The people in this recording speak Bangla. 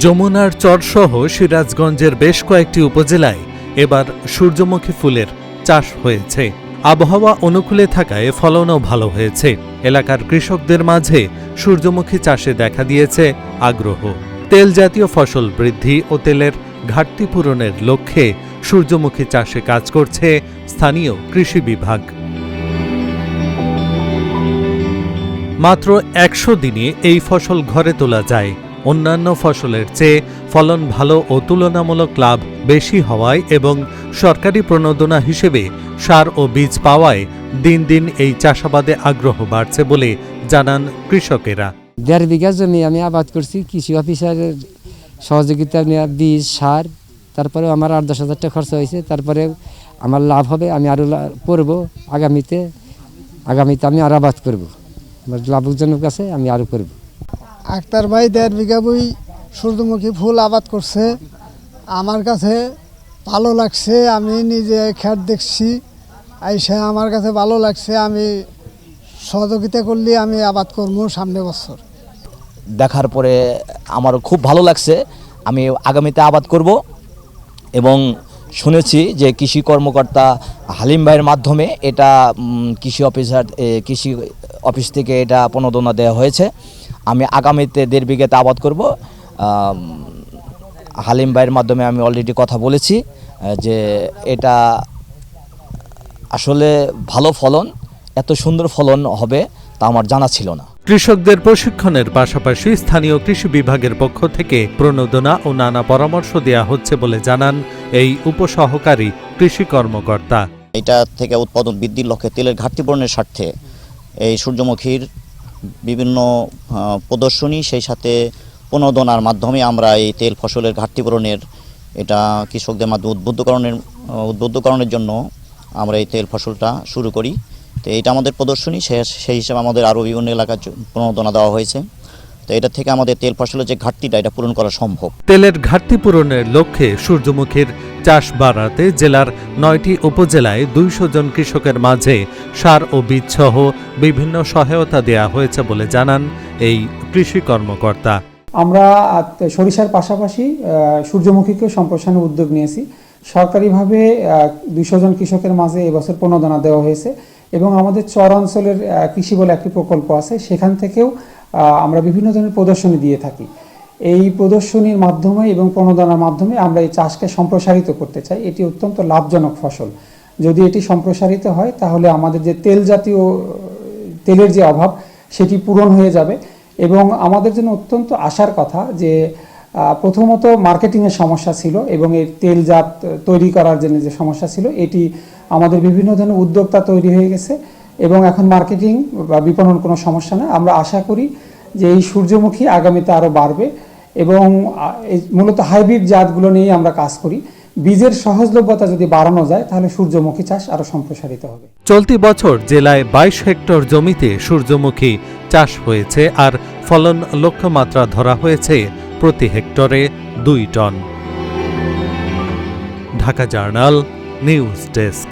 যমুনার চরসহ সিরাজগঞ্জের বেশ কয়েকটি উপজেলায় এবার সূর্যমুখী ফুলের চাষ হয়েছে। আবহাওয়া অনুকূলে থাকায় ফলনও ভালো হয়েছে। এলাকার কৃষকদের মাঝে সূর্যমুখী চাষে দেখা দিয়েছে আগ্রহ। তেল জাতীয় ফসল বৃদ্ধি ও তেলের ঘাটতি পূরণের লক্ষ্যে সূর্যমুখী চাষে কাজ করছে স্থানীয় কৃষি বিভাগ। মাত্র ১০০ দিনে এই ফসল ঘরে তোলা যায়। অন্যান্য ফসলের চেয়ে ফলন ভালো ও তুলনামূলক লাভ বেশি হওয়ায় এবং সরকারি প্রণোদনা হিসেবে সার ও বীজ পাওয়ায় দিন দিন এই চাষাবাদে আগ্রহ বাড়ছে বলে জানান কৃষকেরা। ১.৫ বিঘা জমি আমি আবাদ করছি। কৃষি অফিসারের সহযোগিতা নিয়ে বীজ, সার, তারপরে আমার ৮-১০ হাজার টাকা খরচ হয়েছে। তারপরে আমার লাভ হবে, আমি আরও করব। আগামীতে আমি আরও আবাদ করব। আমার লাভজনক আছে, আমি আরও করব। আক্তার ভাই ১.৫ বিঘা বই সূর্যমুখী ফুল আবাদ করছে। আমার কাছে ভালো লাগছে, আমি নিজে খেত দেখছি, আইসা আমার কাছে ভালো লাগছে। আমি সহযোগিতা করলে আমি আবাদ করবো সামনে বছর। দেখার পরে আমারও খুব ভালো লাগছে, আমি আগামীতে আবাদ করব। এবং শুনেছি যে কৃষি কর্মকর্তা হালিম ভাইয়ের মাধ্যমে এটা কৃষি অফিস থেকে এটা প্রণোদনা দেওয়া হয়েছে। আমি আগামীতে ১.৫ বিঘাতে আবাদ করব। হালিম ভাইয়ের মাধ্যমে আমি অলরেডি কথা বলেছি যে এটা আসলে ভালো ফলন, এত সুন্দর ফলন হবে তা আমার জানা ছিল না। কৃষকদের প্রশিক্ষণের পাশাপাশি স্থানীয় কৃষি বিভাগের পক্ষ থেকে প্রণোদনা ও নানা পরামর্শ দেওয়া হচ্ছে বলে জানান এই উপসহকারী কৃষি কর্মকর্তা। এটা থেকে উৎপাদন বৃদ্ধির লক্ষ্যে তেলের ঘাটতি পূরণের স্বার্থে এই সূর্যমুখীর বিভিন্ন প্রদর্শনী, সেই সাথে প্রণোদনার মাধ্যমে আমরা এই তেল ফসলের ঘাটতি পূরণের এটা কৃষকদের মাধ্যমে উদ্বুদ্ধকরণের জন্য আমরা এই তেল ফসলটা শুরু করি। তো এইটা আমাদের প্রদর্শনী, সেই হিসাবে আমাদের আরও বিভিন্ন এলাকার প্রণোদনা দেওয়া হয়েছে। তো এটা থেকে আমাদের তেল ফসলের যে ঘাটতিটা এটা পূরণ করা সম্ভব। তেলের ঘাটতি পূরণের লক্ষ্যে সূর্যমুখীর চাষ বাড়াতে জেলার ৯টি উপজেলায় ২০০ জন কৃষকের মাঝে সার ও বীজ সহ বিভিন্ন সহায়তা দেয়া হয়েছে বলে জানান এই কৃষি কর্মকর্তা। আমরা সরিষার পাশাপাশি সূর্যমুখীকেও সম্প্রসারণের উদ্যোগ নিয়েছি। সরকারিভাবে ২০০ জন কৃষকের মাঝে এবছর প্রণোদনা দেওয়া হয়েছে এবং আমাদের চর অঞ্চলের কৃষি বলে একটি প্রকল্প আছে, সেখান থেকেও আমরা বিভিন্ন ধরনের প্রদর্শনী দিয়ে থাকি। এই প্রদর্শনীর মাধ্যমে এবং প্রণোদনার মাধ্যমে আমরা এই চাষকে সম্প্রসারিত করতে চাই। এটি অত্যন্ত লাভজনক ফসল। যদি এটি সম্প্রসারিত হয় তাহলে আমাদের যে তেলের যে অভাব সেটি পূরণ হয়ে যাবে এবং আমাদের জন্য অত্যন্ত আশার কথা যে প্রথমত মার্কেটিংয়ের সমস্যা ছিল এবং এই তেলজাত তৈরি করার জন্য যে সমস্যা ছিল, এটি আমাদের বিভিন্ন ধরনের উদ্যোক্তা তৈরি হয়ে গেছে এবং এখন মার্কেটিং বা বিপণন কোনো সমস্যা না। আমরা আশা করি যে এই সূর্যমুখী আগামীতে আরও বাড়বে এবং মূলত হাইব্রিড জাতগুলো নিয়েই আমরা কাজ করি। বীজের সহজলভ্যতা যদি বাড়ানো যায় তাহলে সূর্যমুখী চাষ আরও সম্প্রসারিত হবে। চলতি বছর জেলায় ২২ হেক্টর জমিতে সূর্যমুখী চাষ হয়েছে আর ফলন লক্ষ্যমাত্রা ধরা হয়েছে প্রতি হেক্টরে ২ ton. Dhaka journal news desk.